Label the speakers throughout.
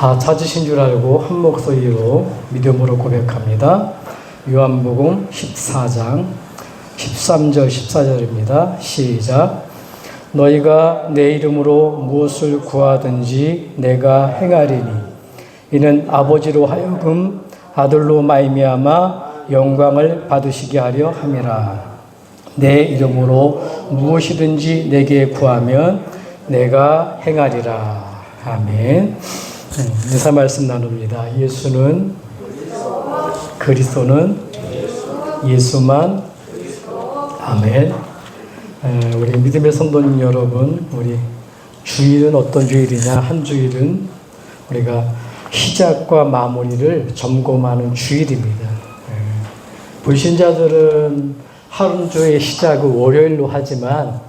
Speaker 1: 다 찾으신 줄 알고 한 목소리로 믿음으로 고백합니다. 요한복음 14장 13절 14절입니다. 시작. 너희가 내 이름으로 무엇을 구하든지 내가 행하리니 이는 아버지로 하여금 아들로 말미암아 영광을 받으시게 하려 함이라. 내 이름으로 무엇이든지 내게 구하면 내가 행하리라. 아멘. 인사 말씀 나눕니다. 예수는 그리스도는 예수만. 아멘. 우리 믿음의 성도님 여러분, 우리 주일은 어떤 주일이냐? 한 주일은 우리가 시작과 마무리를 점검하는 주일입니다. 불신자들은 한 주의 시작을 월요일로 하지만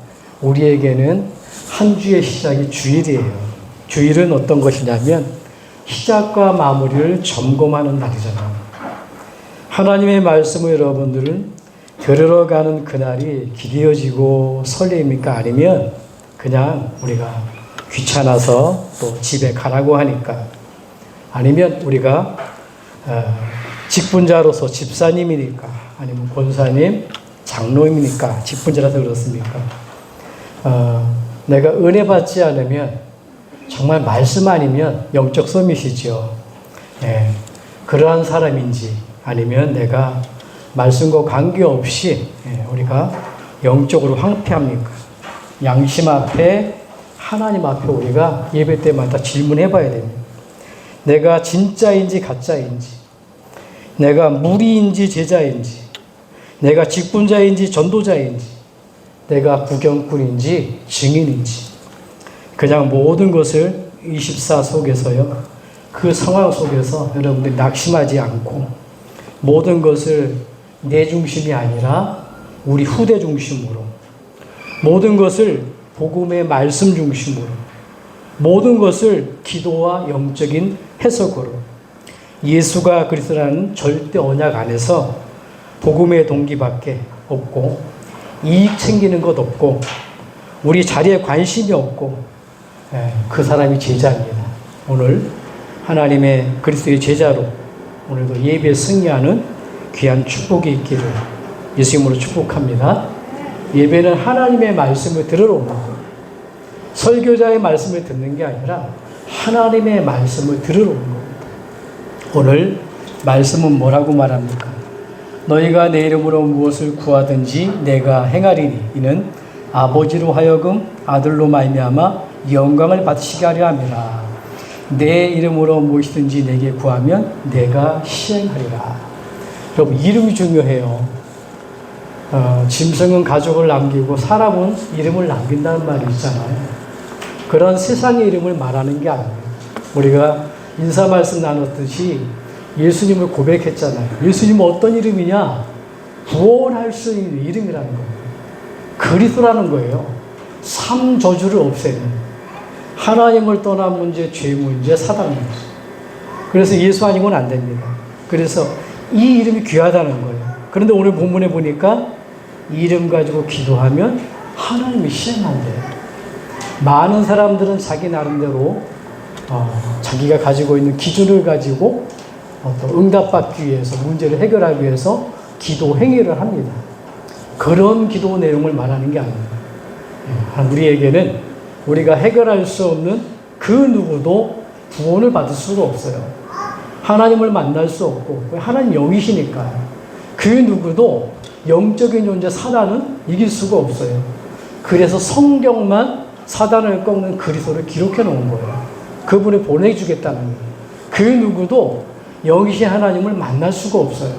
Speaker 1: 우리에게는 한 주의 시작이 주일이에요. 주일은 어떤 것이냐면 시작과 마무리를 점검하는 날이잖아요. 하나님의 말씀을 여러분들은 들으러 가는 그날이 기대어지고 설레입니까? 아니면 그냥 우리가 귀찮아서 또 집에 가라고 하니까, 아니면 우리가 직분자로서 집사님이니까, 아니면 권사님, 장로님이니까 직분자라서 그렇습니까? 내가 은혜 받지 않으면 정말 말씀 아니면 영적 서밋이죠. 그러한 사람인지, 아니면 내가 말씀과 관계없이 우리가 영적으로 황폐합니까? 양심 앞에, 하나님 앞에 우리가 예배 때마다 질문해 봐야 됩니다. 내가 진짜인지 가짜인지, 내가 무리인지 제자인지, 내가 직분자인지 전도자인지, 내가 구경꾼인지 증인인지, 그냥 모든 것을 24 속에서요, 그 상황 속에서 여러분들이 낙심하지 않고 모든 것을 내 중심이 아니라 우리 후대 중심으로, 모든 것을 복음의 말씀 중심으로, 모든 것을 기도와 영적인 해석으로, 예수가 그리스도라는 절대 언약 안에서 복음의 동기밖에 없고, 이익 챙기는 것 없고, 우리 자리에 관심이 없고, 그 사람이 제자입니다. 오늘 하나님의 그리스도의 제자로 오늘도 예배에 승리하는 귀한 축복이 있기를 예수님으로 축복합니다. 예배는 하나님의 말씀을 들으러 오는 거예요. 설교자의 말씀을 듣는 게 아니라 하나님의 말씀을 들으러 오는 겁니다. 오늘 말씀은 뭐라고 말합니까? 너희가 내 이름으로 무엇을 구하든지 내가 행하리니 이는 아버지로 하여금 아들로 말미암아 영광을 받으시게 하려 함이라. 내 이름으로 무엇이든지 내게 구하면 내가 시행하리라. 여러분, 이름이 중요해요. 짐승은 가족을 남기고 사람은 이름을 남긴다는 말이 있잖아요. 그런 세상의 이름을 말하는 게 아니에요. 우리가 인사 말씀 나눴듯이 예수님을 고백했잖아요. 예수님은 어떤 이름이냐? 구원할 수 있는 이름이라는 거예요. 그리스도라는 거예요. 삼저주를 없애는, 하나님을 떠난 문제, 죄 문제, 사단 문제. 그래서 예수 아니고는 안 됩니다. 그래서 이 이름이 귀하다는 거예요. 그런데 오늘 본문에 보니까 이 이름 가지고 기도하면 하나님이 시행한대요. 많은 사람들은 자기 나름대로 자기가 가지고 있는 기준을 가지고 또 응답받기 위해서, 문제를 해결하기 위해서 기도 행위를 합니다. 그런 기도 내용을 말하는 게 아닙니다. 우리에게는 우리가 해결할 수 없는 그 누구도 구원을 받을 수가 없어요. 하나님을 만날 수 없고, 하나님 영이시니까요. 그 누구도 영적인 존재 사단은 이길 수가 없어요. 그래서 성경만 사단을 꺾는 그리스도를 기록해 놓은 거예요. 그분을 보내주겠다는 거예요. 그 누구도 영이신 하나님을 만날 수가 없어요.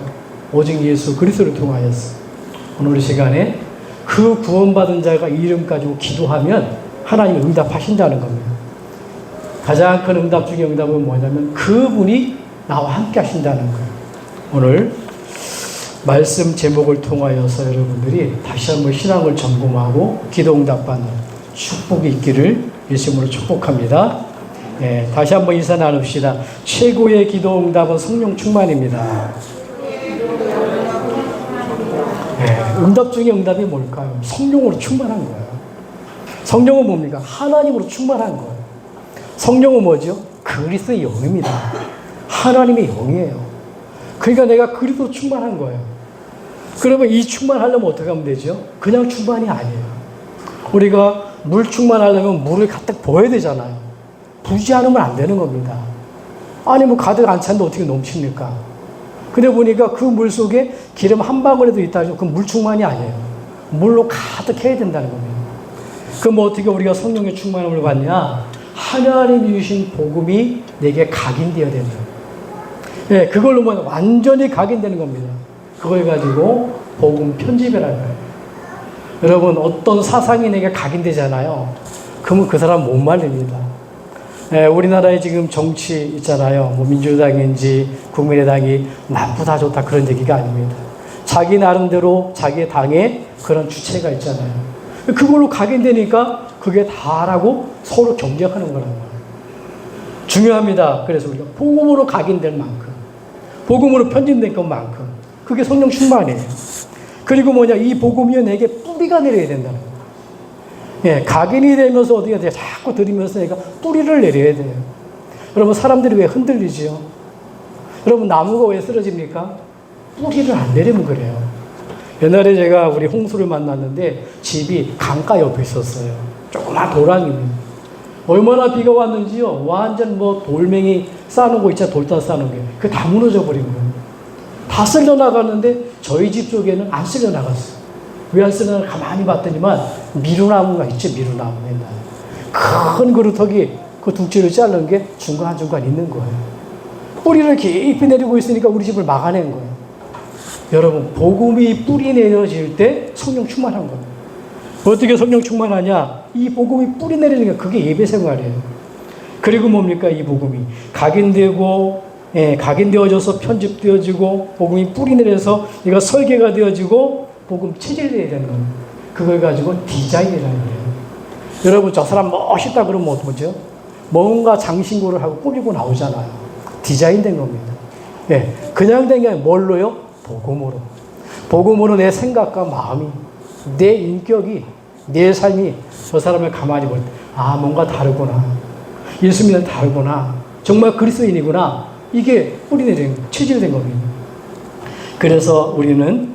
Speaker 1: 오직 예수 그리스도를 통하여서. 오늘 이 시간에 그 구원받은 자가 이름 가지고 기도하면 하나님이 응답하신다는 겁니다. 가장 큰 응답 중에 응답은 뭐냐면 그분이 나와 함께 하신다는 거예요. 오늘 말씀 제목을 통하여서 여러분들이 다시 한번 신앙을 점검하고 기도 응답받는 축복이 있기를 예수님으로 축복합니다. 다시 한번 인사 나눕시다. 최고의 기도 응답은 성령 충만입니다. 응답 중에 응답이 뭘까요? 성령으로 충만한 거예요. 성령은 뭡니까? 하나님으로 충만한 거예요. 성령은 뭐죠? 그리스도의 영입니다. 하나님의 영이에요. 그러니까 내가 그리스도 충만한 거예요. 그러면 이 충만하려면 어떻게 하면 되죠? 그냥 충만이 아니에요. 우리가 물 충만하려면 물을 가득 부어야 되잖아요. 부지 않으면 안 되는 겁니다. 아니 뭐 가득 안 찼는데 어떻게 넘칩니까? 근데 보니까 그 물 속에 기름 한 방울에도 있다 하죠. 그 물 충만이 아니에요. 물로 가득해야 된다는 겁니다. 그럼 뭐 어떻게 우리가 성령의 충만함을 받냐? 하나님이 주신 복음이 내게 각인되어야 된다. 예, 그걸로 뭐 완전히 각인되는 겁니다. 그걸 가지고 복음 편집이라는 거예요. 여러분 어떤 사상이 내게 각인되잖아요. 그러면 그 사람 못 말립니다. 예, 우리나라에 지금 정치 있잖아요. 뭐 민주당인지 국민의당이 나쁘다 좋다 그런 얘기가 아닙니다. 자기 나름대로 자기 당에 그런 주체가 있잖아요. 그걸로 각인되니까 그게 다라고 서로 경쟁하는 거란 말이에요. 중요합니다. 그래서 우리가 복음으로 각인될 만큼, 복음으로 편집된 것만큼 그게 성령 충만이에요. 그리고 뭐냐, 이 복음이 내게 뿌리가 내려야 된다는 거예요. 예, 각인이 되면서 어떻게 돼요? 자꾸 들으면서 내가 뿌리를 내려야 돼요. 여러분 사람들이 왜 흔들리지요? 여러분 나무가 왜 쓰러집니까? 뿌리를 안 내리면 그래요. 옛날에 제가 우리 홍수를 만났는데 집이 강가 옆에 있었어요. 조그만 도랑입니다. 얼마나 비가 왔는지요. 완전 뭐 돌멩이 쌓아놓은 거 있잖아요. 돌담 쌓아놓은 게. 그게 다 무너져 버린 거예요. 다 쓸려 나갔는데 저희 집 쪽에는 안 쓸려 나갔어요. 왜 안 쓸려 나가 가만히 봤더니만 미루나무가 있죠. 미루나무 옛날에. 큰 그루터기 그 둑지를 자른 게 중간중간 있는 거예요. 뿌리를 깊이 내리고 있으니까 우리 집을 막아낸 거예요. 여러분 복음이 뿌리 내려질 때 성령 충만한 겁니다. 어떻게 성령 충만하냐? 이 복음이 뿌리 내리는 게 그게 예배 생활이에요. 그리고 뭡니까? 이 복음이 각인되고 각인되어져서 편집되어지고 복음이 뿌리 내려서 이거 설계가 되어지고 복음 체질되어야 되는 겁니다. 그걸 가지고 디자인이라는 거예요. 여러분 저 사람 멋있다 그러면 뭐죠? 뭔가 장신구를 하고 꾸미고 나오잖아요. 디자인된 겁니다. 예, 그냥 된 게 아니라 뭘로요? 복음으로. 복음으로 내 생각과 마음이, 내 인격이, 내 삶이 저 사람을 가만히 볼 때, 아, 뭔가 다르구나. 예수님은 다르구나. 정말 그리스도인이구나. 이게 뿌리 내린, 체질된 겁니다. 그래서 우리는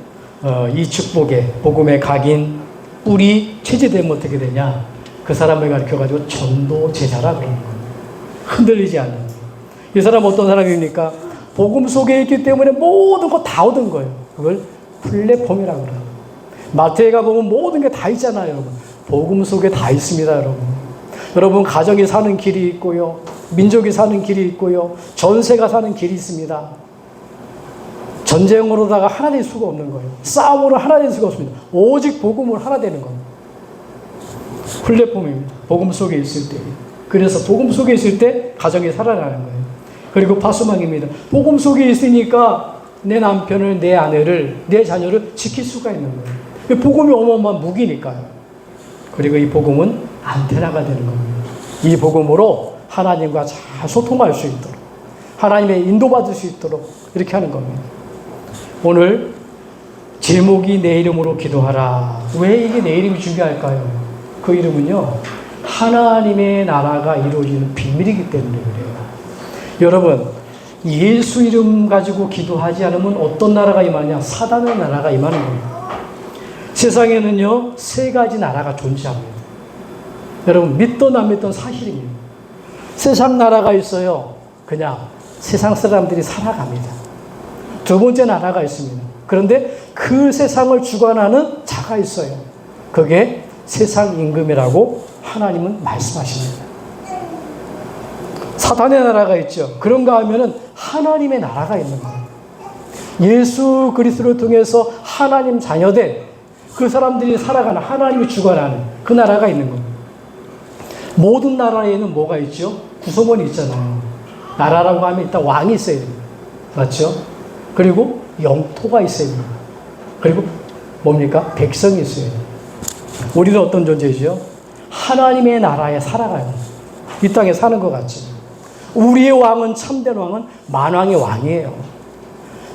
Speaker 1: 이 축복에, 복음의 각인, 뿌리, 체질되면 어떻게 되냐? 그 사람을 가르쳐가지고 전도 제자라 그러는 겁니다. 흔들리지 않는. 이 사람 어떤 사람입니까? 복음 속에 있기 때문에 모든 거 다 얻은 거예요. 그걸 플랫폼이라고 그래요. 마태에 가보면 모든 게 다 있잖아요, 여러분. 복음 속에 다 있습니다, 여러분. 여러분, 가정이 사는 길이 있고요. 민족이 사는 길이 있고요. 전세가 사는 길이 있습니다. 전쟁으로다가 하나 될 수가 없는 거예요. 싸움으로 하나 될 수가 없습니다. 오직 복음으로 하나 되는 겁니다. 플랫폼입니다. 복음 속에 있을 때. 그래서 복음 속에 있을 때 가정이 살아나는 거예요. 그리고 파수망입니다. 복음 속에 있으니까 내 남편을, 내 아내를, 내 자녀를 지킬 수가 있는 거예요. 복음이 어마어마한 무기니까요. 그리고 이 복음은 안테나가 되는 겁니다. 이 복음으로 하나님과 잘 소통할 수 있도록, 하나님의 인도받을 수 있도록 이렇게 하는 겁니다. 오늘 제목이 내 이름으로 기도하라. 왜 이게 내 이름이 중요할까요? 그 이름은요, 하나님의 나라가 이루어지는 비밀이기 때문에 그래요. 여러분, 예수 이름 가지고 기도하지 않으면 어떤 나라가 임하냐? 사단의 나라가 임하는 겁니다. 세상에는요, 세 가지 나라가 존재합니다. 여러분, 믿던 안 믿던 사실입니다. 세상 나라가 있어요. 그냥 세상 사람들이 살아갑니다. 두 번째 나라가 있습니다. 그런데 그 세상을 주관하는 자가 있어요. 그게 세상 임금이라고 하나님은 말씀하십니다. 사탄의 나라가 있죠. 그런가 하면은 하나님의 나라가 있는 거예요. 예수 그리스도를 통해서 하나님 자녀된 그 사람들이 살아가는, 하나님이 주관하는 그 나라가 있는 겁니다. 모든 나라에는 뭐가 있죠? 구성원이 있잖아요. 나라라고 하면 일단 왕이 있어야 됩니다. 맞죠? 그리고 영토가 있어야 됩니다. 그리고 뭡니까? 백성이 있어야 됩니다. 우리는 어떤 존재죠? 하나님의 나라에 살아가요. 이 땅에 사는 것 같지. 우리의 왕은, 참된 왕은 만왕의 왕이에요.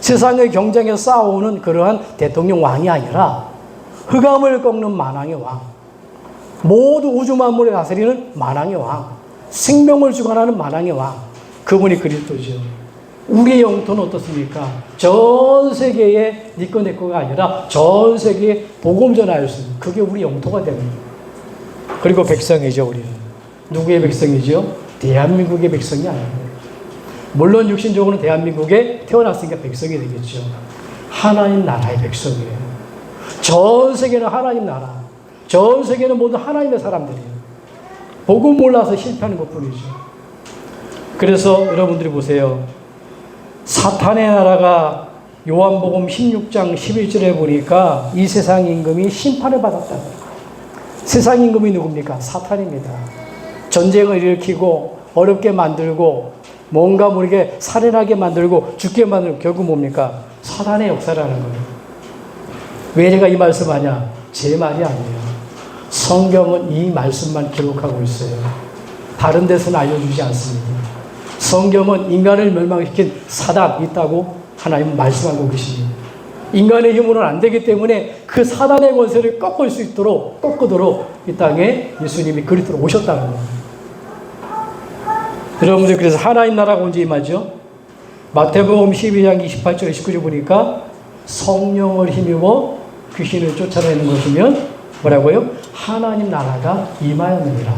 Speaker 1: 세상의 경쟁에 싸우는 그러한 대통령 왕이 아니라 흑암을 꺾는 만왕의 왕. 모두 우주 만물을 다스리는 만왕의 왕. 생명을 주관하는 만왕의 왕, 그분이 그리스도죠. 우리의 영토는 어떻습니까? 전 세계에 니꺼 내꺼가 아니라 전 세계에 복음 전할 수 있는, 그게 우리 영토가 됩니다. 그리고 백성이죠. 우리는 누구의 백성이죠? 대한민국의 백성이 아니에요. 물론 육신적으로는 대한민국에 태어났으니까 백성이 되겠죠. 하나님 나라의 백성이에요. 전 세계는 하나님 나라, 전 세계는 모두 하나님의 사람들이에요. 복음 몰라서 실패하는 것뿐이죠. 그래서 여러분들이 보세요. 사탄의 나라가 요한복음 16장 11절에 보니까 이 세상 임금이 심판을 받았다. 세상 임금이 누굽니까? 사탄입니다. 전쟁을 일으키고 어렵게 만들고 뭔가 모르게 살인하게 만들고 죽게 만들고 결국 뭡니까? 사탄의 역사라는 거예요. 왜 제가 이 말씀하냐? 제 말이 아니에요. 성경은 이 말씀만 기록하고 있어요. 다른 데서는 알려주지 않습니다. 성경은 인간을 멸망시킨 사단 있다고 하나님은 말씀하고 계십니다. 인간의 힘으로는 안 되기 때문에 그 사단의 권세를 꺾도록 이 땅에 예수님이 그리스도로 오셨다는 겁니다. 여러분들 그래서 하나님 나라가 언제 임하죠? 마태복음 12장 28절 29절 보니까 성령을 힘입어 귀신을 쫓아내는 것이면 뭐라고요? 하나님 나라가 임하였느니라.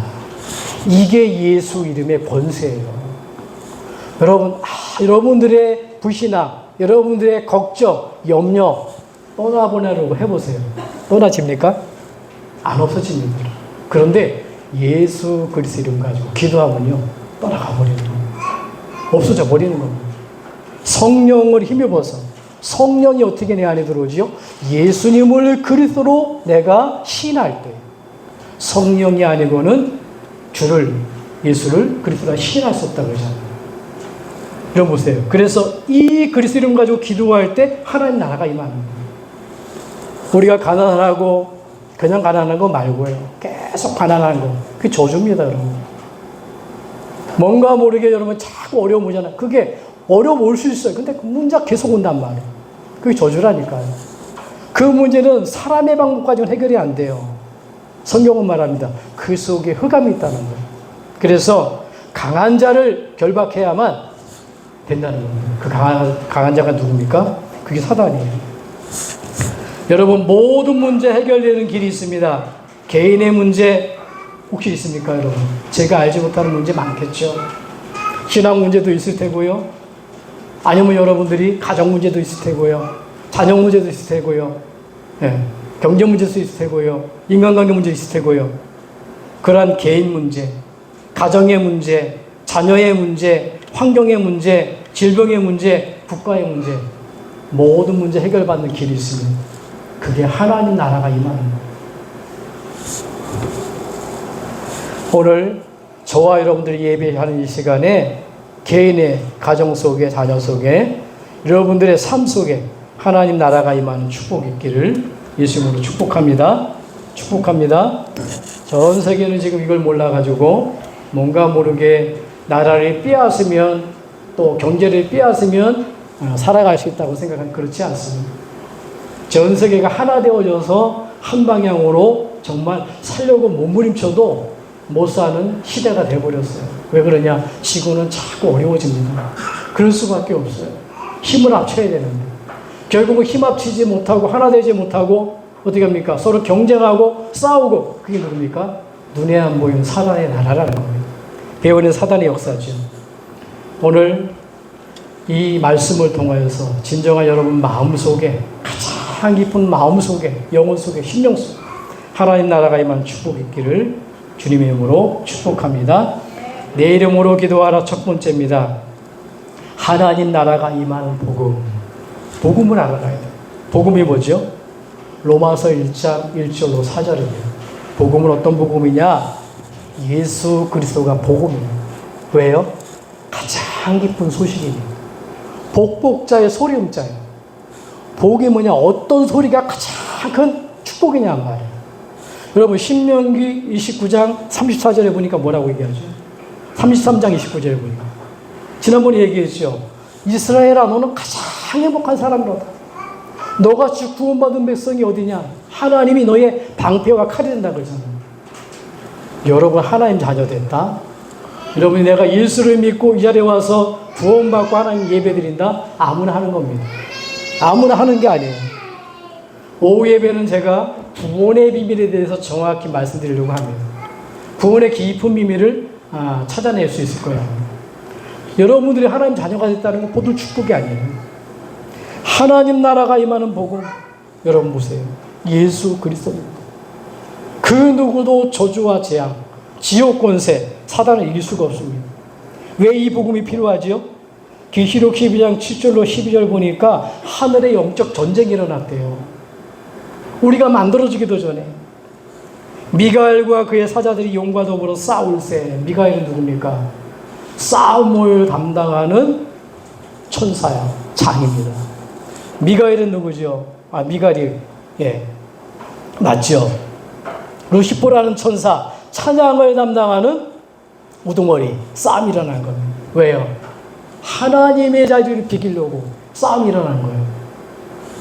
Speaker 1: 이게 예수 이름의 권세예요. 여러분, 여러분들의 불신앙, 여러분들의 걱정, 염려 떠나보내려고 해보세요. 떠나집니까? 안 없어집니다. 그런데 예수 그리스도 이름 가지고 기도하면요, 떠나가 버리는 겁니다. 없어져 버리는 겁니다. 성령을 힘입어서, 성령이 어떻게 내 안에 들어오지요? 예수님을 그리스도로 내가 시인할 때, 성령이 아니고는 예수를 그리스도로 시인할 수 없다고 그러잖아요. 여러분 보세요. 그래서 이 그리스도 이름 가지고 기도할 때 하나님 나라가 임합니다. 우리가 가난하고 그냥 가난한 거 말고요. 계속 가난한 거. 그게 저주입니다, 여러분. 뭔가 모르게 여러분 자꾸 어려움 오잖아요. 그게 어려움 올 수 있어요. 근데 그 문제가 계속 온단 말이에요. 그게 저주라니까요. 그 문제는 사람의 방법 가지고는 해결이 안 돼요. 성경은 말합니다. 그 속에 흑암이 있다는 거예요. 그래서 강한 자를 결박해야만 된다는 겁니다. 그 강한 자가 누굽니까? 그게 사단이에요. 여러분, 모든 문제 해결되는 길이 있습니다. 개인의 문제 혹시 있습니까, 여러분? 제가 알지 못하는 문제 많겠죠. 신앙 문제도 있을 테고요. 아니면 여러분들이 가정 문제도 있을 테고요. 자녀 문제도 있을 테고요. 예, 경제 문제도 있을 테고요. 인간관계 문제 있을 테고요. 그러한 개인 문제, 가정의 문제, 자녀의 문제, 환경의 문제, 질병의 문제, 국가의 문제, 모든 문제 해결받는 길이 있습니다. 그게 하나님 나라가 임하는 거예요. 오늘 저와 여러분들이 예배하는 이 시간에 개인의 가정 속에, 자녀 속에, 여러분들의 삶 속에 하나님 나라가 임하는 축복이 있기를 예수님으로 축복합니다. 축복합니다. 전 세계는 지금 이걸 몰라가지고 뭔가 모르게 나라를 빼앗으면 또 경제를 빼앗으면 살아갈 수 있다고 생각하면 그렇지 않습니다. 전 세계가 하나 되어져서 한 방향으로 정말 살려고 몸부림쳐도 못 사는 시대가 되어버렸어요. 왜 그러냐? 지구는 자꾸 어려워집니다. 그럴 수밖에 없어요. 힘을 합쳐야 되는데 결국은 힘 합치지 못하고 하나 되지 못하고 어떻게 합니까? 서로 경쟁하고 싸우고, 그게 누굽니까? 눈에 안 보이는 사단의 나라라는 겁니다. 배우는 사단의 역사죠. 오늘 이 말씀을 통하여서 진정한 여러분 마음속에, 가장 깊은 마음속에, 영혼 속에, 심령 속에 하나님 나라가 임한 축복이 있기를 주님의 이름으로 축복합니다. 내 이름으로 기도하라. 첫 번째입니다. 하나님 나라가 임하는 복음. 복음을 알아가야 돼요. 복음이 뭐죠? 로마서 1장 1절로 4절이에요. 복음은 어떤 복음이냐? 예수 그리스도가 복음이에요. 왜요? 가장 깊은 소식입니다. 복복자의 소리음자예요. 복이 뭐냐? 어떤 소리가 가장 큰 축복이냐 말이에요. 여러분 신명기 29장 34절에 보니까 뭐라고 얘기하죠? 33장 29절에 보니까 지난번에 얘기했죠. 이스라엘아, 너는 가장 행복한 사람이로다. 너가 구원받은 백성이 어디냐? 하나님이 너의 방패와 칼이 된다 그러잖아요. 여러분 하나님 자녀 됐다? 여러분이 내가 예수를 믿고 이 자리에 와서 구원받고 하나님 예배드린다? 아무나 하는 겁니다. 아무나 하는 게 아니에요. 오후 예배는 제가 구원의 비밀에 대해서 정확히 말씀드리려고 합니다. 구원의 깊은 비밀을 찾아낼 수 있을 거예요. 여러분들이 하나님 자녀가 됐다는 건 모두 축복이 아니에요. 하나님 나라가 임하는 복음, 여러분 보세요. 예수 그리스도입니다. 그 누구도 저주와 재앙, 지옥 권세, 사단을 이길 수가 없습니다. 왜 이 복음이 필요하지요? 계시록 12장 7절로 12절 보니까 하늘에 영적 전쟁이 일어났대요. 우리가 만들어지기도 전에 미가엘과 그의 사자들이 용과 더불어 싸울세. 미가엘은 누굽니까? 싸움을 담당하는 천사야, 장입니다. 미가엘은 누구죠? 미가엘, 맞죠? 루시포라는 천사, 찬양을 담당하는 우두머리, 싸움이 일어난 겁니다. 왜요? 하나님의 자리를 비기려고 싸움이 일어난 거예요.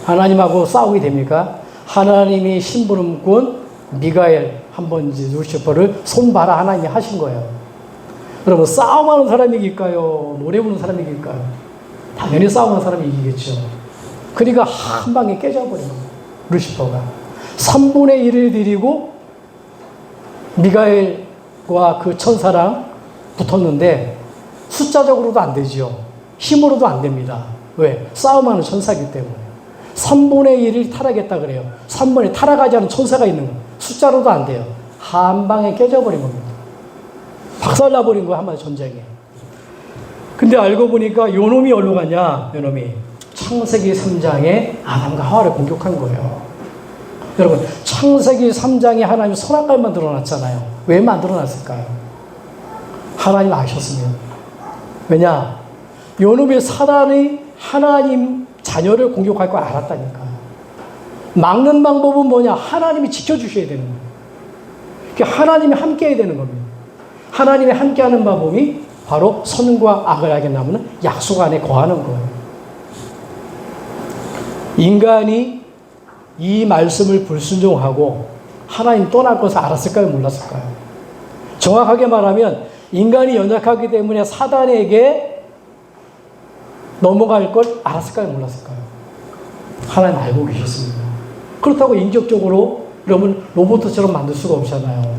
Speaker 1: 하나님하고 싸우게 됩니까? 하나님이 심부름꾼 미가엘 한번 이제 루시퍼를 손봐라 하나님이 하신 거예요. 여러분, 싸움하는 사람이 이길까요? 노래 부르는 사람이 이길까요? 당연히 싸움하는 사람이 이기겠죠. 그러니까 한 방에 깨져버린 거예요. 루시퍼가 3분의 1을 드리고 미가엘과 그 천사랑 붙었는데 숫자적으로도 안 되지요. 힘으로도 안 됩니다. 왜? 싸움하는 천사이기 때문에. 3분의 1을 타락했다 그래요. 3분의 타락하지 않은 천사가 있는 거예요. 숫자로도 안 돼요. 한 방에 깨져버린 겁니다. 박살나버린 거예요. 한마디 전쟁에. 근데 알고 보니까 요놈이 어디로 갔냐? 요놈이 창세기 3장에 아담과 하와를 공격한 거예요. 여러분, 창세기 3장에 하나님 선악과를 만들어놨잖아요. 왜 만들어놨을까요? 하나님 아셨습니다. 왜냐? 요놈의 사단이 하나님 자녀를 공격할 걸 알았다니까. 막는 방법은 뭐냐? 하나님이 지켜주셔야 되는 거예요. 그러니까 하나님이 함께 해야 되는 겁니다. 하나님이 함께 하는 방법이 바로 선과 악을 알게 나무는 약속 안에 거하는 거예요. 인간이 이 말씀을 불순종하고 하나님 떠날 것을 알았을까요? 몰랐을까요? 정확하게 말하면 인간이 연약하기 때문에 사단에게 넘어갈 걸 알았을까요? 몰랐을까요? 하나님 알고 계셨습니다. 그렇다고 인격적으로 여러분 로봇처럼 만들 수가 없잖아요.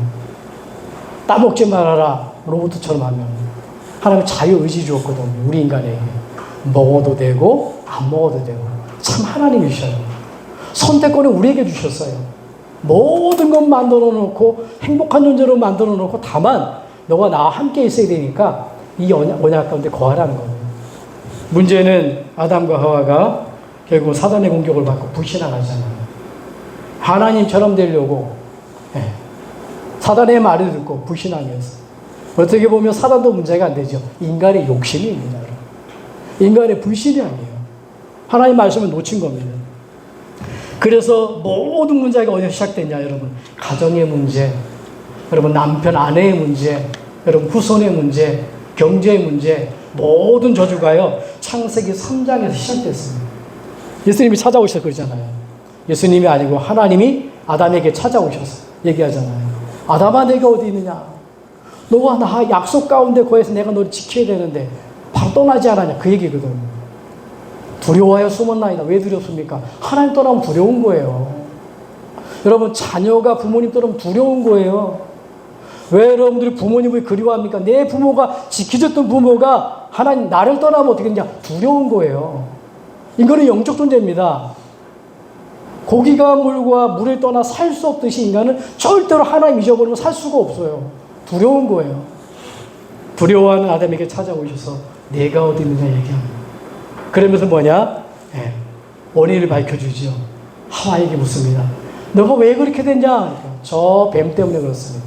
Speaker 1: 따먹지 말아라 로봇처럼 하면. 하나님 자유의지 주었거든요. 우리 인간에게. 먹어도 되고 안 먹어도 되고. 참 하나님이셔요. 선택권을 우리에게 주셨어요. 모든 것 만들어 놓고 행복한 존재로 만들어 놓고 다만 너가 나와 함께 있어야 되니까 이 언약 가운데 거하라는 거예요. 문제는 아담과 하와가 결국 사단의 공격을 받고 불신앙하잖아요. 하나님처럼 되려고 사단의 말을 듣고 불신앙해서 어떻게 보면 사단도 문제가 안 되죠. 인간의 욕심입니다. 인간의 불신이 아니에요. 하나님 말씀을 놓친 겁니다. 그래서 모든 문제가 어디서 시작됐냐 여러분. 가정의 문제, 여러분 남편 아내의 문제, 여러분 후손의 문제, 경제의 문제, 모든 저주가요 창세기 3장에서 시작됐습니다. 예수님이 찾아오셔서 그러잖아요. 예수님이 아니고 하나님이 아담에게 찾아오셔서 얘기하잖아요. 아담아 내가 어디 있느냐? 너가 나 약속 가운데 거해서 내가 너를 지켜야 되는데 바로 떠나지 않았냐? 그 얘기거든요. 두려워하여 숨었나이다. 왜 두렵습니까? 하나님 떠나면 두려운 거예요. 여러분 자녀가 부모님 떠나면 두려운 거예요. 왜 여러분들이 부모님을 그리워합니까? 내 부모가 지켜줬던 부모가 하나님 나를 떠나면 어떻게 되냐? 두려운 거예요. 이거는 영적 존재입니다. 고기가 물과 물을 떠나 살 수 없듯이 인간은 절대로 하나님 잊어버리면 살 수가 없어요. 두려운 거예요. 두려워하는 아담에게 찾아오셔서 내가 어디 있느냐 얘기합니다. 그러면서 뭐냐? 원인을 밝혀주죠. 하와에게 묻습니다. 너가 왜 그렇게 됐냐? 저 뱀 때문에 그렇습니다.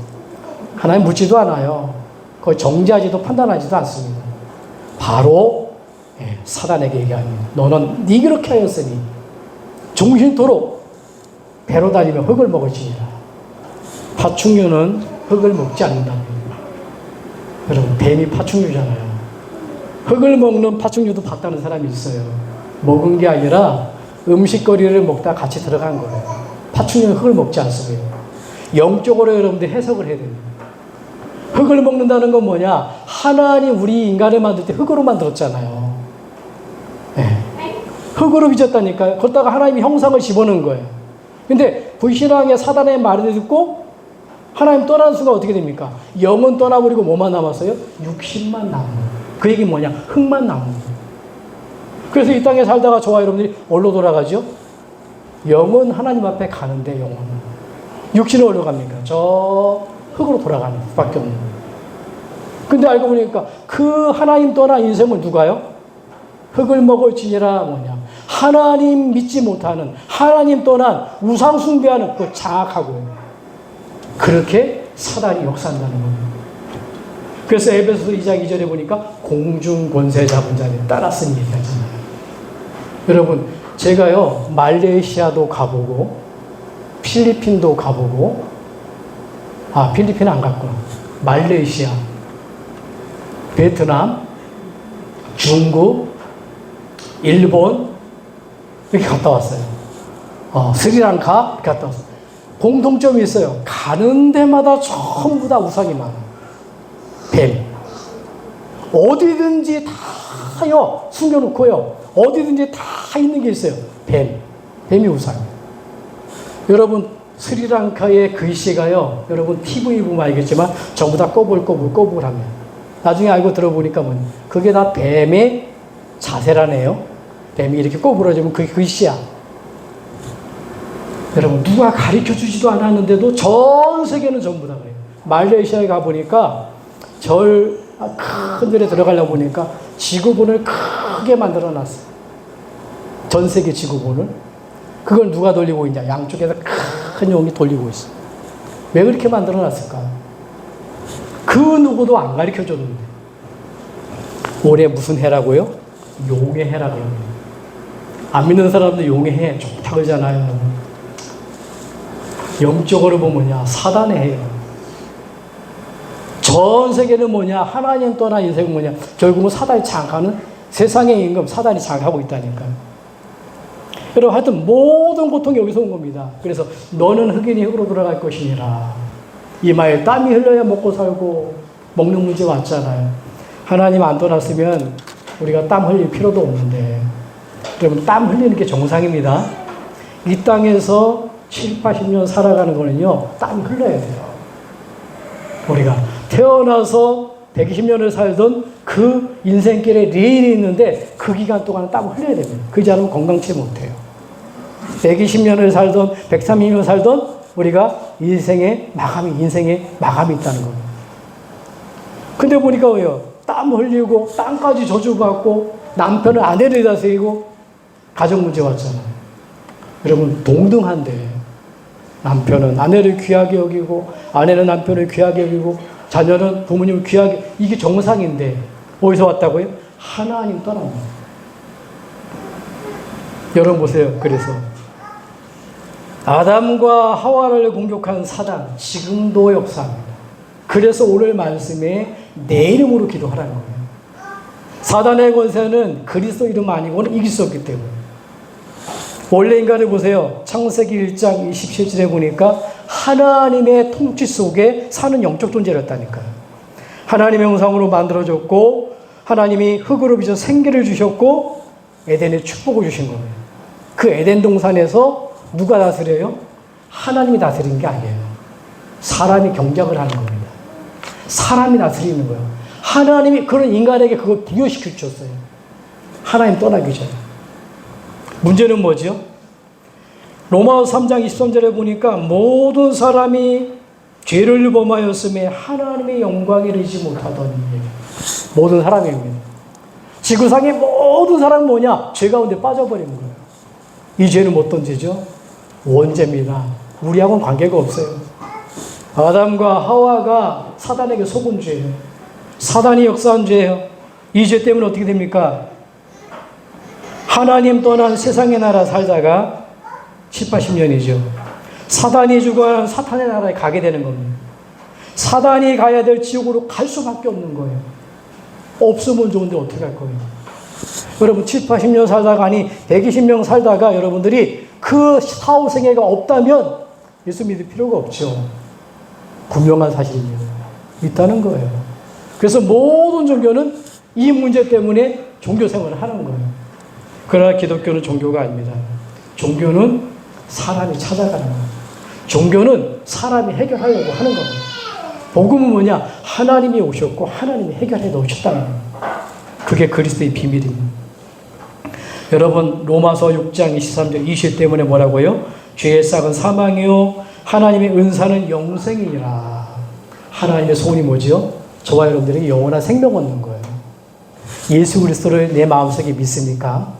Speaker 1: 하나님 묻지도 않아요. 거의 정지하지도 판단하지도 않습니다. 바로 사단에게 얘기합니다. 너는 네 그렇게 하였으니 종신토록 배로 다니며 흙을 먹을지니라. 파충류는 흙을 먹지 않는답니다. 여러분 뱀이 파충류잖아요. 흙을 먹는 파충류도 봤다는 사람이 있어요. 먹은 게 아니라 음식거리를 먹다 같이 들어간 거예요. 파충류는 흙을 먹지 않습니다. 영적으로 여러분들 해석을 해야 됩니다. 흙을 먹는다는 건 뭐냐? 하나님 우리 인간을 만들 때 흙으로 만들었잖아요. 네. 흙으로 빚었다니까요. 그러다가 하나님이 형상을 집어넣은 거예요. 근데 불신앙의 사단의 말을 듣고 하나님 떠나는 순간 어떻게 됩니까? 영은 떠나버리고 뭐만 남았어요? 육신만 남은 거예요. 그 얘기 뭐냐? 흙만 남은 거예요. 그래서 이 땅에 살다가 저와 여러분들이 어디로 돌아가죠? 영은 하나님 앞에 가는데 영혼은. 육신은 어디로 갑니까? 저 흙으로 돌아가는 수밖에 없는 거예요. 근데 알고 보니까 그 하나님 떠난 인생을 누가요? 흙을 먹을지니라 뭐냐? 하나님 믿지 못하는, 하나님 떠난 우상 숭배하는 그 장악하고요. 그렇게 사단이 역사한다는 겁니다. 그래서 에베소서 2장 2절에 보니까 공중 권세 잡은 자를 따랐으니 얘기하잖아요. 여러분, 제가요, 말레이시아도 가보고, 필리핀도 가보고, 필리핀 안 갔구나. 말레이시아, 베트남, 중국, 일본, 이렇게 갔다 왔어요. 스리랑카, 이렇게 갔다 왔어요. 공통점이 있어요. 가는 데마다 전부 다 우상이 많아요. 뱀. 어디든지 다요, 숨겨놓고요. 어디든지 다 있는 게 있어요. 뱀. 뱀이 우상이에요. 여러분, 스리랑카의 글씨가요, 여러분, TV 보면 알겠지만, 전부 다 꼬불꼬불합니다. 나중에 알고 들어보니까 그게 다 뱀의 자세라네요. 뱀이 이렇게 꼬부러지면 그게 글씨야. 여러분, 누가 가르쳐 주지도 않았는데도 전 세계는 전부 다 그래요. 말레이시아에 가보니까 큰 절에 들어가려고 보니까 지구본을 크게 만들어 놨어요. 전 세계 지구본을. 그걸 누가 돌리고 있냐? 양쪽에서 큰 용이 돌리고 있어요. 왜 그렇게 만들어 놨을까? 그 누구도 안 가르쳐 줬는데. 올해 무슨 해라고요? 용의 해라고 합니다. 안 믿는 사람들 용의 해 좋다 그러잖아요. 영적으로 보면 사단의 해예요. 전 세계는 하나님 떠난 인생은 결국은 사단이 장악하는 세상의 임금, 사단이 장악하고 있다니까요. 여러분, 하여튼 모든 고통이 여기서 온 겁니다. 그래서 너는 흑인이 흙으로 돌아갈 것이니라. 이마에 땀이 흘러야 먹고 살고 먹는 문제 왔잖아요. 하나님 안 떠났으면 우리가 땀 흘릴 필요도 없는데, 여러분, 땀 흘리는 게 정상입니다. 이 땅에서 7, 80년 살아가는 거는요, 땀 흘려야 돼요. 우리가 태어나서 120년을 살던 그 인생길에 레일이 있는데 그 기간 동안 땀을 흘려야 됩니다. 그렇지 않으면 건강치 못해요. 120년을 살던, 130년 살던 우리가 인생의 마감이 있다는 겁니다. 근데 보니까 왜요? 땀 흘리고, 땀까지 저주받고, 남편을 아내를 다스리고, 가정 문제 왔잖아요. 여러분, 동등한데, 남편은 아내를 귀하게 여기고, 아내는 남편을 귀하게 여기고, 자녀는 부모님을 귀하게, 이게 정상인데, 어디서 왔다고요? 하나님 떠납니다. 여러분 보세요. 그래서, 아담과 하와를 공격한 사단, 지금도 역사합니다. 그래서 오늘 말씀에 내 이름으로 기도하라는 거예요. 사단의 권세는 그리스도 이름 아니고는 이길 수 없기 때문에. 원래 인간을 보세요. 창세기 1장 27절에 보니까 하나님의 통치 속에 사는 영적 존재였다니까요. 하나님의 형상으로 만들어졌고, 하나님이 흙으로 빚어 생기를 주셨고, 에덴에 축복을 주신 거예요. 그 에덴 동산에서 누가 다스려요? 하나님이 다스리는 게 아니에요. 사람이 경작을 하는 겁니다. 사람이 다스리는 거예요. 하나님이 그런 인간에게 그걸 부여시켜 주셨어요. 하나님 떠나기 전에. 문제는 뭐죠? 로마서 3장 23절에 보니까 모든 사람이 죄를 범하였음에 하나님의 영광에 이르지 못하더니, 모든 사람입니다. 지구상의 모든 사람은 뭐냐? 죄 가운데 빠져버린 거예요. 이 죄는 어떤 죄죠? 원죄입니다. 우리하고는 관계가 없어요. 아담과 하와가 사단에게 속은 죄예요. 사단이 역사한 죄예요. 이 죄 때문에 어떻게 됩니까? 하나님 떠난 세상의 나라 살다가 7, 80년이죠. 사단이 주관하는 사탄의 나라에 가게 되는 겁니다. 사단이 가야 될 지옥으로 갈 수밖에 없는 거예요. 없으면 좋은데 어떻게 할 거예요? 여러분 7, 80년 살다가 아니 120년 살다가 여러분들이 그 사후생애가 없다면 예수 믿을 필요가 없죠. 분명한 사실입니다. 있다는 거예요. 그래서 모든 종교는 이 문제 때문에 종교 생활을 하는 거예요. 그러나 기독교는 종교가 아닙니다. 종교는 사람이 찾아가는 거예요. 종교는 사람이 해결하려고 하는 겁니다. 복음은 뭐냐? 하나님이 오셨고 하나님이 해결해 놓으셨다는 겁니다. 그게 그리스도의 비밀입니다. 여러분 로마서 6장 23절 20 때문에 뭐라고요? 죄의 싹은 사망이요 하나님의 은사는 영생이니라. 하나님의 소원이 뭐지요? 저와 여러분들에게 영원한 생명 얻는 거예요. 예수 그리스도를 내 마음속에 믿습니까?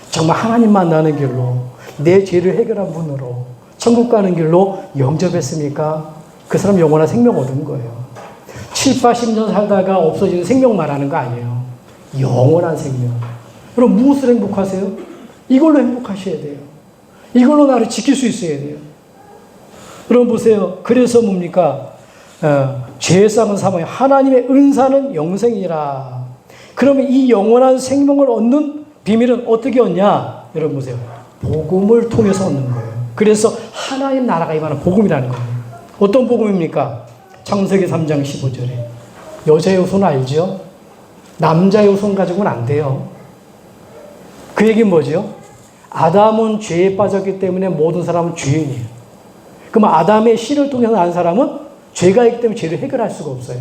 Speaker 1: 정말 하나님 만나는 길로 내 죄를 해결한 분으로 천국 가는 길로 영접했습니까? 그 사람 영원한 생명 얻은 거예요. 7, 80년 살다가 없어지는 생명 말하는 거 아니에요. 영원한 생명. 그럼 무엇을 행복하세요? 이걸로 행복하셔야 돼요. 이걸로 나를 지킬 수 있어야 돼요. 여러분 보세요. 그래서 뭡니까? 죄의 싹은 사망이요 하나님의 은사는 영생이라. 그러면 이 영원한 생명을 얻는 비밀은 어떻게 얻냐? 여러분 보세요. 복음을 통해서 얻는 거예요. 그래서 하나님 나라가 임하는 복음이라는 거예요. 어떤 복음입니까? 창세기 3장 15절에 여자의 후손 알죠? 남자의 후손 가지고는 안 돼요. 그 얘기는 뭐죠? 아담은 죄에 빠졌기 때문에 모든 사람은 죄인이에요. 그럼 아담의 씨를 통해서 난 사람은 죄가 있기 때문에 죄를 해결할 수가 없어요.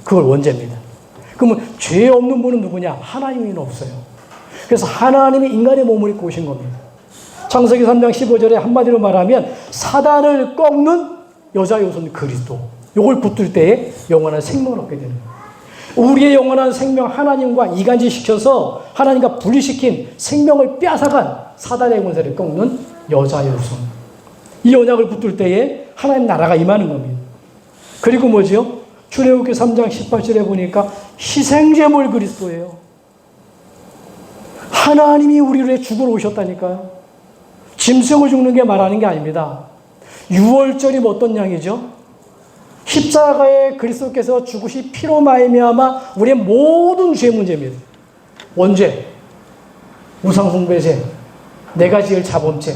Speaker 1: 그걸 원죄입니다. 그러면 죄 없는 분은 누구냐? 하나님은 없어요. 그래서 하나님이 인간의 몸을 입고 오신 겁니다. 창세기 3장 15절에 한마디로 말하면 사단을 꺾는 여자의 후손 그리스도. 요걸 붙들 때에 영원한 생명을 얻게 되는 거예요. 우리의 영원한 생명 하나님과 이간질시켜서 하나님과 분리시킨 생명을 빼앗아간 사단의 권세를 꺾는 여자의 후손. 이 언약을 붙들 때에 하나님 나라가 임하는 겁니다. 그리고 뭐지요? 출애굽기 3장 18절에 보니까 희생제물 그리스도예요. 하나님이 우리를 위해 죽으러 오셨다니까요. 짐승을 죽는 게 말하는 게 아닙니다. 유월절이 어떤 양이죠? 십자가에 그리스도께서 죽으시 피로 말미암아 우리의 모든 죄 문제입니다. 원죄, 우상숭배죄, 내가 지을 자범죄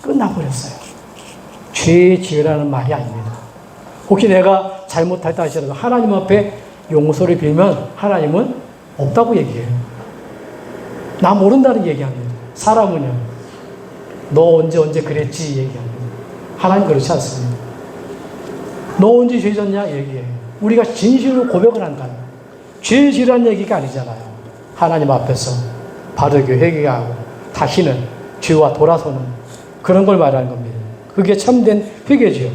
Speaker 1: 끝나버렸어요. 죄 지으라는 말이 아닙니다. 혹시 내가 잘못했다 하시더라도 하나님 앞에 용서를 빌면 하나님은 없다고 얘기해요. 나 모른다는 얘기합니다. 사람은요. 너 언제 그랬지 얘기합니다. 하나님 그렇지 않습니다. 너 언제 죄 졌냐 얘기해요. 우리가 진실로 고백을 한다는 죄 지라는 얘기가 아니잖아요. 하나님 앞에서 바르게 회개하고 다시는 죄와 돌아서는 그런 걸 말하는 겁니다. 그게 참된 회개지요.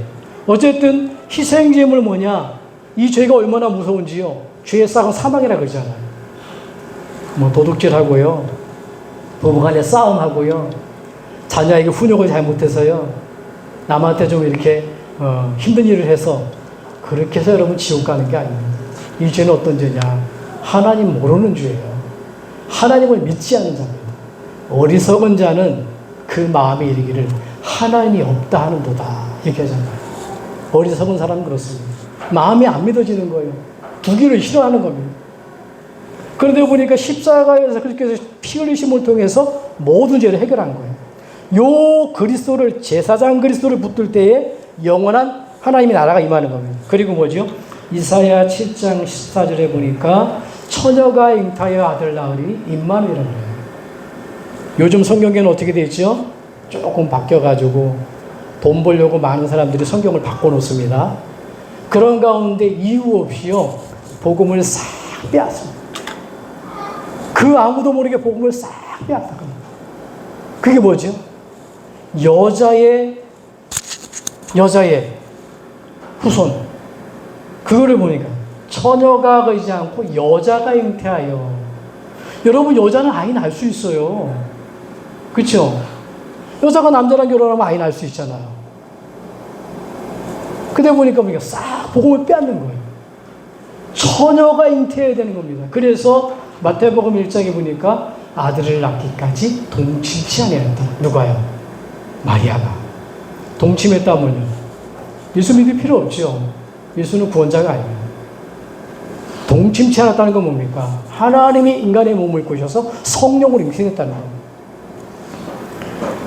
Speaker 1: 어쨌든 희생제물 뭐냐? 이 죄가 얼마나 무서운지요. 죄의 싹은 사망이라 그러잖아요. 뭐 도둑질하고요. 부부간에 싸움하고요. 자녀에게 훈육을 잘못해서요. 남한테 좀 이렇게 힘든 일을 해서 그렇게 해서 여러분 지옥 가는 게 아닙니다. 이 죄는 어떤 죄냐? 하나님 모르는 죄예요. 하나님을 믿지 않는 자입니다. 어리석은 자는 그 마음에 이르기를 하나님이 없다 하는도다 이렇게 하잖아요. 어리석은 사람은 그렇습니다. 마음이 안 믿어지는 거예요. 두기를 싫어하는 겁니다. 그런데 보니까 십자가에서 그렇게 피 흘리심을 통해서 모든 죄를 해결한 거예요. 요 그리스도를 제사장 그리스도를 붙들 때에 영원한 하나님의 나라가 임하는 겁니다. 그리고 뭐죠? 이사야 7장 14절에 보니까 처녀가 잉타하여 아들 낳으리 임마누엘이라고 해요. 요즘 성경에는 어떻게 되어 있죠? 조금 바뀌어가지고 돈 벌려고 많은 사람들이 성경을 바꿔놓습니다. 그런 가운데 이유 없이요 복음을 싹 빼앗습니다. 그 아무도 모르게 복음을 싹 빼앗습니다. 그게 뭐죠? 여자의 후손. 그거를 보니까 처녀가 거이지 않고 여자가 잉태하여. 여러분 여자는 아이 낳을 수 있어요. 그렇죠? 여자가 남자랑 결혼하면 아이 낳을 수 있잖아요. 근데 보니까 싹 복음을 빼앗는 거예요. 처녀가 잉태해야 되는 겁니다. 그래서 마태복음 1장에 보니까 아들을 낳기까지 동침치 아니었다. 누가요? 마리아가. 동침했다면요. 예수 믿을 필요 없죠. 예수는 구원자가 아닙니다. 동침치 않았다는 건 뭡니까? 하나님이 인간의 몸을 입으셔서 성령으로 임신했다는 겁니다.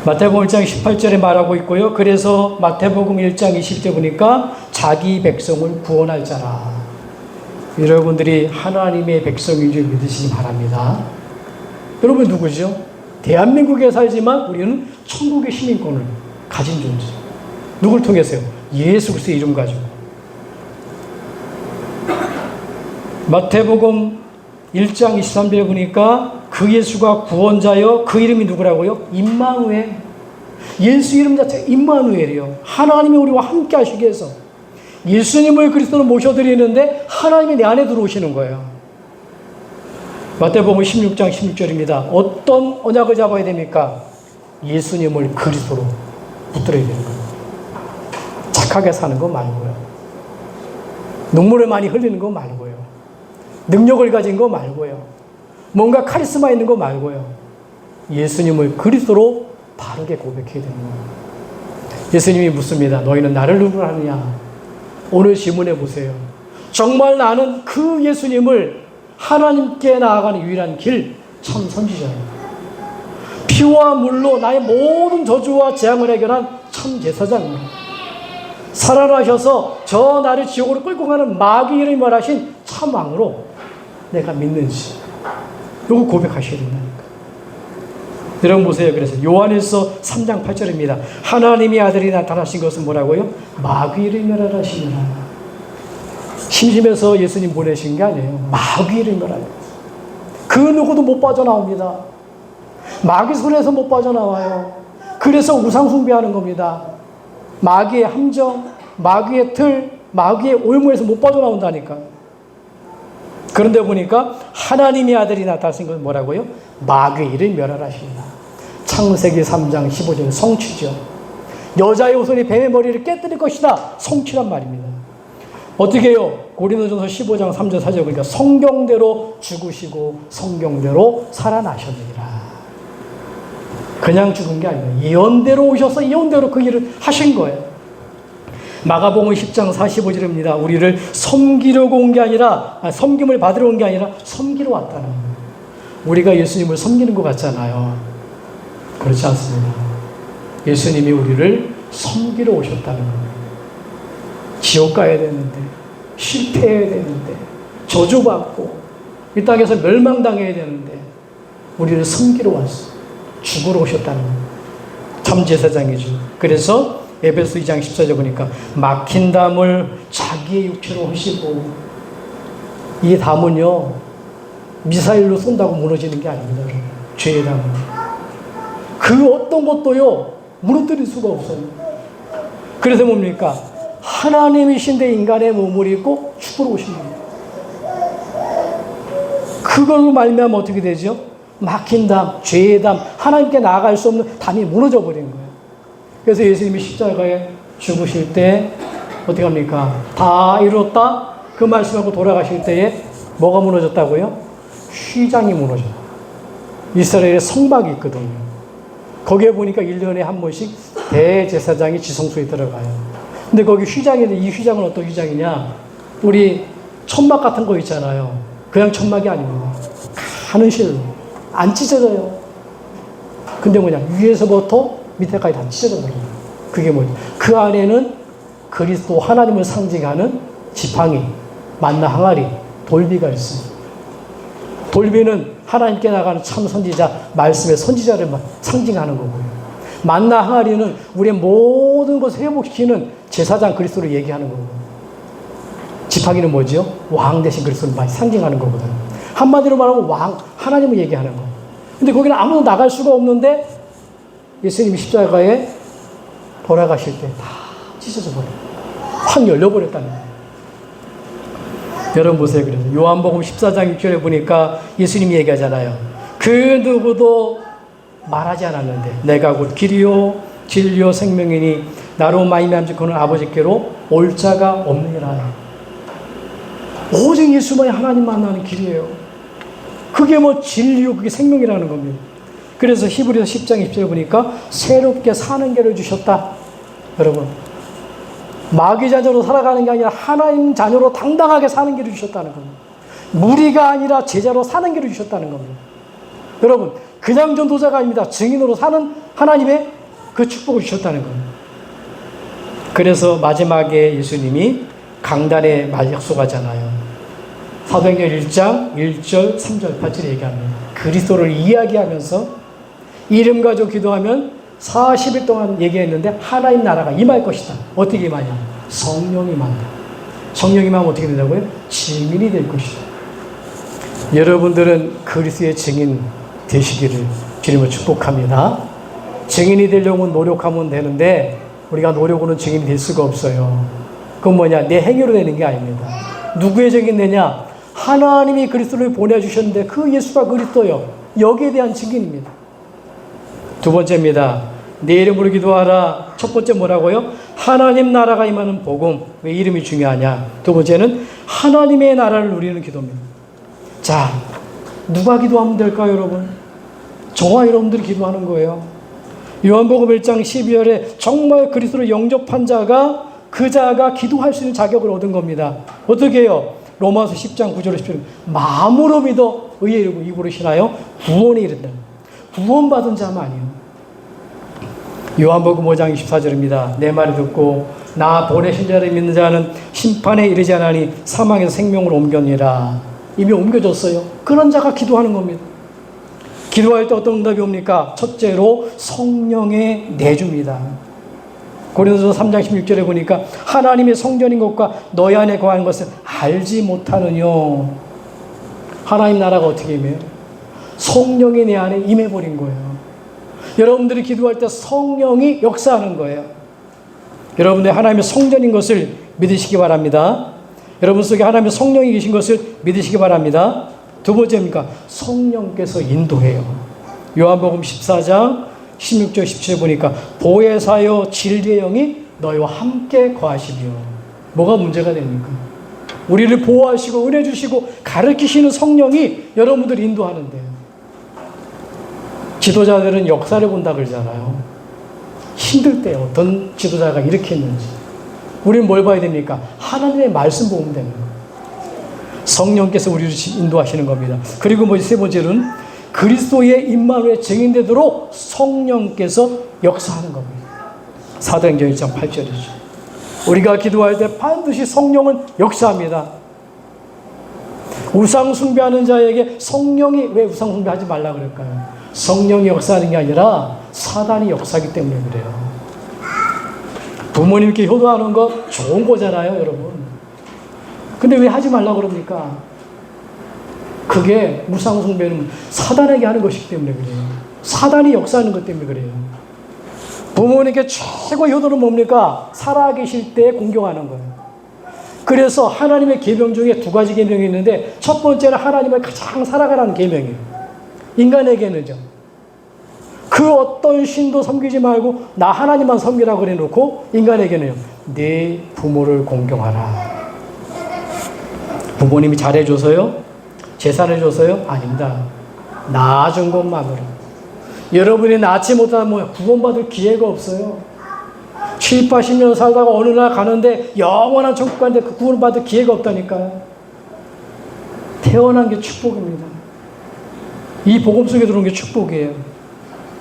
Speaker 1: 마태복음 1장 18절에 말하고 있고요. 그래서 마태복음 1장 20절 보니까 자기 백성을 구원할 자라. 여러분들이 하나님의 백성인 줄 믿으시기 바랍니다. 여러분 누구죠? 대한민국에 살지만 우리는 천국의 시민권을 가진 존재. 누굴 통해서요? 예수 그리스도의 이름 가지고. 마태복음 1장 23절에 보니까 그 예수가 구원자여, 그 이름이 누구라고요? 임마누엘. 예수 이름 자체가 임마누엘이요. 하나님이 우리와 함께 하시기 위해서 예수님을 그리스도로 모셔드리는데 하나님이 내 안에 들어오시는 거예요. 마태복음 16장 16절입니다. 어떤 언약을 잡아야 됩니까? 예수님을 그리스도로 붙들어야 되는 거예요. 착하게 사는 거 말고요. 눈물을 많이 흘리는 거 말고요. 능력을 가진 거 말고요. 뭔가 카리스마 있는 거 말고요. 예수님을 그리스도로 바르게 고백해야 되는 거예요. 예수님이 묻습니다. 너희는 나를 누구로 하느냐? 오늘 질문해 보세요. 정말 나는 그 예수님을 하나님께 나아가는 유일한 길, 참 선지자입니다. 피와 물로 나의 모든 저주와 재앙을 해결한 참 제사장입니다. 살아나셔서 저 나를 지옥으로 끌고 가는 마귀를 멸하신 참 왕으로 내가 믿는지, 이거 고백하셔야 된다니까. 여러분 보세요. 그래서 요한일서 3장 8절입니다. 하나님의 아들이 나타나신 것은 뭐라고요? 마귀를 멸하시느라. 심심해서 예수님 보내신 게 아니에요. 마귀를 멸하라. 그 누구도 못 빠져나옵니다. 마귀 손에서 못 빠져나와요. 그래서 우상 숭배하는 겁니다. 마귀의 함정, 마귀의 틀, 마귀의 올무에서 못 빠져나온다니까. 그런데 보니까 하나님의 아들이 나타나신 것은 뭐라고요? 마귀를 멸하시니라. 창세기 3장 15절 성취죠. 여자의 후손이 뱀의 머리를 깨뜨릴 것이다. 성취란 말입니다. 어떻게 해요? 고린도전서 15장 3절 4절 그러니까 성경대로 죽으시고 성경대로 살아나셨느니라. 그냥 죽은 게 아니라 예언대로 오셔서 예언대로 그 일을 하신 거예요. 마가복음 10장 45절입니다. 우리를 섬기려고 온 게 아니라, 섬김을 받으러 온 게 아니라 섬기러 왔다는 거예요. 우리가 예수님을 섬기는 것 같잖아요. 그렇지 않습니다. 예수님이 우리를 섬기러 오셨다는 거예요. 지옥 가야 되는데, 실패해야 되는데, 저주받고 이 땅에서 멸망당해야 되는데 우리를 섬기러 왔어. 죽으러 오셨다는 거예요. 참 제사장이죠. 그래서 에베소 2장 14절 보니까 막힌 담을 자기의 육체로 하시고, 이 담은요 미사일로 쏜다고 무너지는 게 아닙니다. 여러분. 죄의 담은 그 어떤 것도요 무너뜨릴 수가 없어요. 그래서 뭡니까? 하나님이신데 인간의 몸을 입고 죽으러 오신 겁니다. 그걸로 말미암아 어떻게 되죠? 막힌 담, 죄의 담, 하나님께 나아갈 수 없는 담이 무너져 버린 거예요. 그래서 예수님이 십자가에 죽으실 때 어떻게 합니까? 다 이뤘다 그 말씀하고 돌아가실 때에 뭐가 무너졌다고요? 휘장이 무너져요. 이스라엘에 성막이 있거든요. 거기에 보니까 1년에 한 번씩 대제사장이 지성소에 들어가요. 근데 거기 휘장인데 이 휘장은 어떤 휘장이냐? 우리 천막 같은 거 있잖아요. 그냥 천막이 아닙니다. 가는 실로 안 찢어져요. 근데 뭐냐? 위에서부터 밑에까지 다 찢어져 버려요. 그게 뭐죠? 그 안에는 그리스도 하나님을 상징하는 지팡이, 만나 항아리, 돌비가 있어요. 돌비는 하나님께 나가는 참 선지자, 말씀의 선지자를 상징하는 거고요. 만나 항아리는 우리의 모든 것을 회복시키는 제사장 그리스도를 얘기하는 거고요. 지팡이는 뭐죠? 왕 대신 그리스도를 많이 상징하는 거거든요. 한마디로 말하면 왕, 하나님을 얘기하는 거. 근데 거기는 아무도 나갈 수가 없는데 예수님이 십자가에 돌아가실 때 다 찢어져 버려요. 확 열려버렸다는 거예요. 여러분 보세요. 그래서 요한복음 14장 6절에 보니까 예수님이 얘기하잖아요. 그 누구도 말하지 않았는데 내가 곧 길이요 진리요 생명이니 나로 말미암지 그는 아버지께로 올 자가 없느니라. 오직 예수만이 하나님 만나는 길이에요. 그게 뭐 진리요 그게 생명이라는 겁니다. 그래서 히브리서 10장 20절에 보니까 새롭게 사는 길을 주셨다. 여러분 마귀 자녀로 살아가는 게 아니라 하나님 자녀로 당당하게 사는 길을 주셨다는 겁니다. 무리가 아니라 제자로 사는 길을 주셨다는 겁니다. 여러분 그냥 전도자가 아닙니다. 증인으로 사는 하나님의 그 축복을 주셨다는 겁니다. 그래서 마지막에 예수님이 강단에 약속하잖아요. 사도행전 1장 1절, 3절, 8절 얘기합니다. 그리스도를 이야기하면서 이름 가지고 기도하면 40일 동안 얘기했는데 하나님 나라가 임할 것이다. 어떻게 임하냐? 성령이 임한다. 성령이 임하면 어떻게 된다고요? 증인이 될 것이다. 여러분들은 그리스도의 증인 되시기를 주님을 축복합니다. 증인이 되려면 노력하면 되는데 우리가 노력으로는 증인이 될 수가 없어요. 그건 뭐냐? 내 행위로 되는 게 아닙니다. 누구의 증인 되냐? 하나님이 그리스도를 보내주셨는데 그 예수가 그리스도요. 여기에 대한 증인입니다. 두 번째입니다. 내 이름으로 기도하라. 첫 번째 뭐라고요? 하나님 나라가 임하는 복음. 왜 이름이 중요하냐? 두 번째는 하나님의 나라를 누리는 기도입니다. 자, 누가 기도하면 될까요, 여러분? 저와 여러분들이 기도하는 거예요. 요한복음 1장 12절에 정말 그리스도를 영접한 자가 그 자가 기도할 수 있는 자격을 얻은 겁니다. 어떻게 해요? 로마서 10장 9절에 10절에 마음으로 믿어 의에 이르고 입으로 신하여 구원에 이른다. 구원받은 자만이요. 요한복음 5장 24절입니다. 내 말을 듣고 나 보내신 자를 믿는 자는 심판에 이르지 않으니 사망에서 생명으로 옮겼니라. 이미 옮겨졌어요. 그런 자가 기도하는 겁니다. 기도할 때 어떤 응답이 옵니까? 첫째로 성령의 내줍니다. 고린도서 3장 16절에 보니까 하나님의 성전인 것과 너희 안에 거하는 것을 알지 못하느뇨. 하나님 나라가 어떻게 임해요? 성령이 내 안에 임해버린 거예요. 여러분들이 기도할 때 성령이 역사하는 거예요. 여러분들이 하나님의 성전인 것을 믿으시기 바랍니다. 여러분 속에 하나님의 성령이 계신 것을 믿으시기 바랍니다. 두 번째입니까? 성령께서 인도해요. 요한복음 14장 16절 17절 보니까 보혜사여 진리의 영이 너희와 함께 거하시며. 뭐가 문제가 됩니까? 우리를 보호하시고 은혜 주시고 가르치시는 성령이 여러분들 인도하는데요. 지도자들은 역사를 본다 그러잖아요. 힘들 때 어떤 지도자가 이렇게 했는지. 우리는 뭘 봐야 됩니까? 하나님의 말씀 보면 되는 거예요. 성령께서 우리를 인도하시는 겁니다. 그리고 세 번째는 그리스도의 임마누엘 증인되도록 성령께서 역사하는 겁니다. 사도행전 1장 8절이죠. 우리가 기도할 때 반드시 성령은 역사합니다. 우상 숭배하는 자에게 성령이 왜 우상 숭배하지 말라 그럴까요? 성령이 역사하는 게 아니라 사단이 역사하기 때문에 그래요. 부모님께 효도하는 거 좋은 거잖아요, 여러분. 근데 왜 하지 말라 그럽니까? 그게 우상 숭배는 사단에게 하는 것이기 때문에 그래요. 사단이 역사하는 것 때문에 그래요. 부모님께 최고의 효도는 뭡니까? 살아계실 때 공경하는 거예요. 그래서 하나님의 계명 중에 두 가지 계명이 있는데 첫 번째는 하나님을 가장 살아가라는 계명이에요. 인간에게는요. 그 어떤 신도 섬기지 말고 나 하나님만 섬기라고 그래놓고 인간에게는요. 네 부모를 공경하라. 부모님이 잘해줘서요? 재산해줘서요? 아닙니다. 낳아준 것만으로. 여러분이 낳지 못하면 구원받을 기회가 없어요. 7, 80년 살다가 어느 날 가는데 영원한 천국 가는데 그 구원받을 기회가 없다니까요. 태어난 게 축복입니다. 이 복음 속에 들어온 게 축복이에요.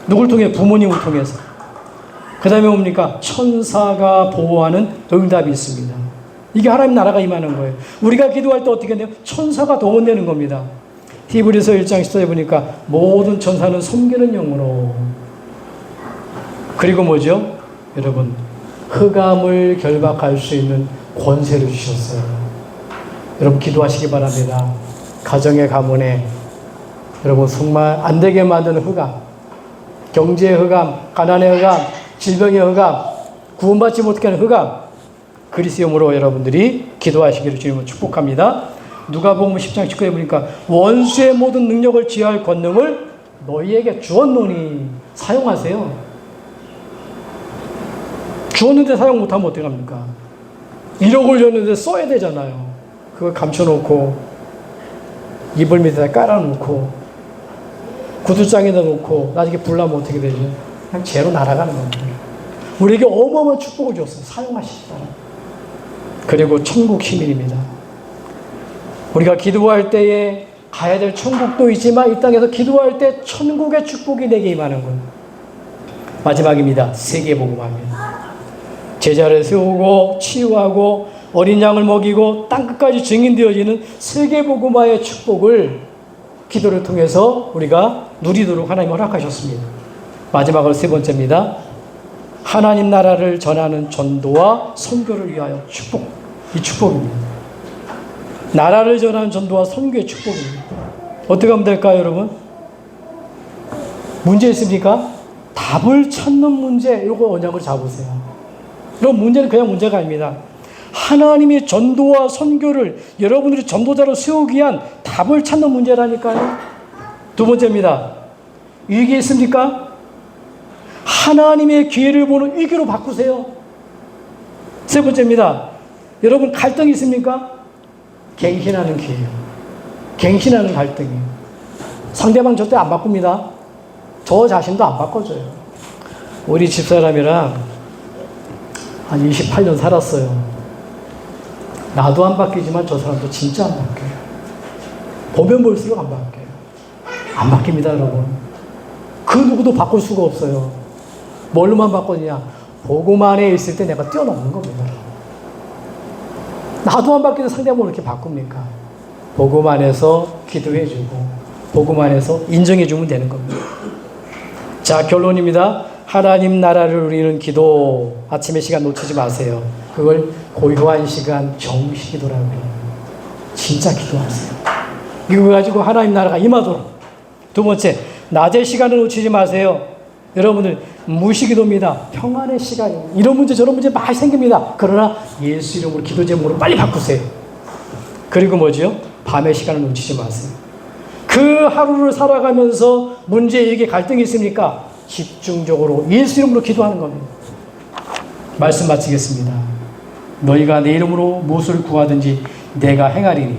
Speaker 1: 누굴 통해? 부모님을 통해서. 그 다음에 뭡니까? 천사가 보호하는 응답이 있습니다. 이게 하나님 나라가 임하는 거예요. 우리가 기도할 때 어떻게 돼요? 천사가 도움되는 겁니다. 히브리서 1장 10절에 보니까 모든 천사는 섬기는 영으로. 그리고 뭐죠? 여러분, 흑암을 결박할 수 있는 권세를 주셨어요. 여러분 기도하시기 바랍니다. 가정의 가문에 여러분 정말 안 되게 만드는 흑암, 경제의 흑암, 가난의 흑암, 질병의 흑암, 구원받지 못하게 하는 흑암, 그리스도의 이름으로 여러분들이 기도하시기를 주님을 축복합니다. 누가복음 10장 19절에 보니까 원수의 모든 능력을 제어할 권능을 너희에게 주었노니. 사용하세요. 주었는데 사용 못하면 어떡합니까? 1억을 줬는데 써야 되잖아요. 그걸 감춰놓고 이불 밑에다 깔아놓고 구두장에다 놓고 나중에 불나면 어떻게 되죠? 그냥 죄로 날아가는 겁니다. 우리에게 어마어마한 축복을 줬어요. 사용하시기 바랍니다. 그리고 천국 시민입니다. 우리가 기도할 때에 가야 될 천국도 있지만 이 땅에서 기도할 때 천국의 축복이 내게 임하는 거예요. 마지막입니다. 세계복음화입니다. 제자를 세우고 치유하고 어린 양을 먹이고 땅끝까지 증인되어지는 세계복음화의 축복을 기도를 통해서 우리가 누리도록 하나님 허락하셨습니다. 마지막으로 세 번째입니다. 하나님 나라를 전하는 전도와 선교를 위하여 축복. 이 축복입니다. 나라를 전하는 전도와 선교의 축복입니다. 어떻게 하면 될까요, 여러분? 문제 있습니까? 답을 찾는 문제, 이거 언약을 잡으세요. 이런 문제는 그냥 문제가 아닙니다. 하나님의 전도와 선교를 여러분들이 전도자로 세우기 위한 답을 찾는 문제라니까요. 두 번째입니다. 위기 있습니까? 하나님의 기회를 보는 위기로 바꾸세요. 세 번째입니다. 여러분 갈등이 있습니까? 갱신하는 기회예요. 갱신하는 갈등이에요. 상대방 절대 안 바꿉니다. 저 자신도 안 바꿔줘요. 우리 집사람이랑 한 28년 살았어요. 나도 안 바뀌지만 저 사람도 진짜 안 바뀌어요. 보면 볼수록 안 바뀌어요. 안 바뀝니다, 여러분. 그 누구도 바꿀 수가 없어요. 뭘로만 바꾸느냐? 복음 안에 있을 때 내가 뛰어넘는 겁니다. 나도 안 바뀌는 상대방을 이렇게 바꿉니까? 복음 안에서 기도해주고 복음 안에서 인정해주면 되는 겁니다. 자, 결론입니다. 하나님 나라를 누리는 기도, 아침의 시간 놓치지 마세요. 그걸 고요한 시간 정시 기도라고 해요. 진짜 기도하세요. 이거 가지고 하나님 나라가 임하도록. 두 번째, 낮의 시간을 놓치지 마세요. 여러분들 무시기도입니다. 평안의 시간이에요. 이런 문제 저런 문제 많이 생깁니다. 그러나 예수 이름으로 기도 제목으로 빨리 바꾸세요. 그리고 뭐죠? 밤의 시간을 놓치지 마세요. 그 하루를 살아가면서 문제에게 갈등이 있습니까? 집중적으로 예수 이름으로 기도하는 겁니다. 말씀 마치겠습니다. 너희가 내 이름으로 무엇을 구하든지 내가 행하리니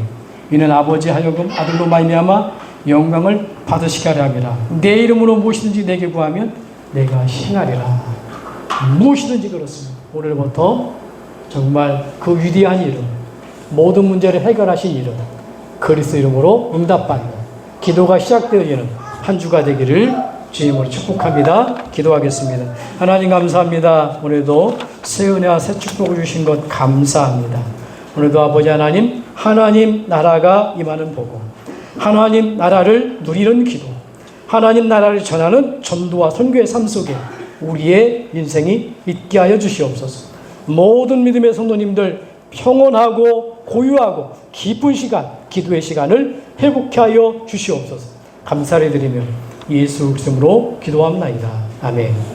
Speaker 1: 이는 아버지 하여금 아들로 말미암아 영광을 받으시게 하려 함이라. 내 이름으로 무엇이든지 내게 구하면 내가 행하리라. 무엇이든지 그렇습니다. 오늘부터 정말 그 위대한 이름, 모든 문제를 해결하신 이름, 그리스도 이름으로 응답받는 기도가 시작되어지는 한 주가 되기를 주님으로 축복합니다. 기도하겠습니다. 하나님 감사합니다. 오늘도 새 은혜와 새 축복을 주신 것 감사합니다. 오늘도 아버지 하나님, 하나님 나라가 임하는 복음, 하나님 나라를 누리는 기도, 하나님 나라를 전하는 전도와 선교의 삶 속에 우리의 인생이 있게 하여 주시옵소서. 모든 믿음의 성도님들 평온하고 고요하고 깊은 시간, 기도의 시간을 회복케 하여 주시옵소서. 감사를 드리며 예수 그리스도로 기도합나이다. 아멘.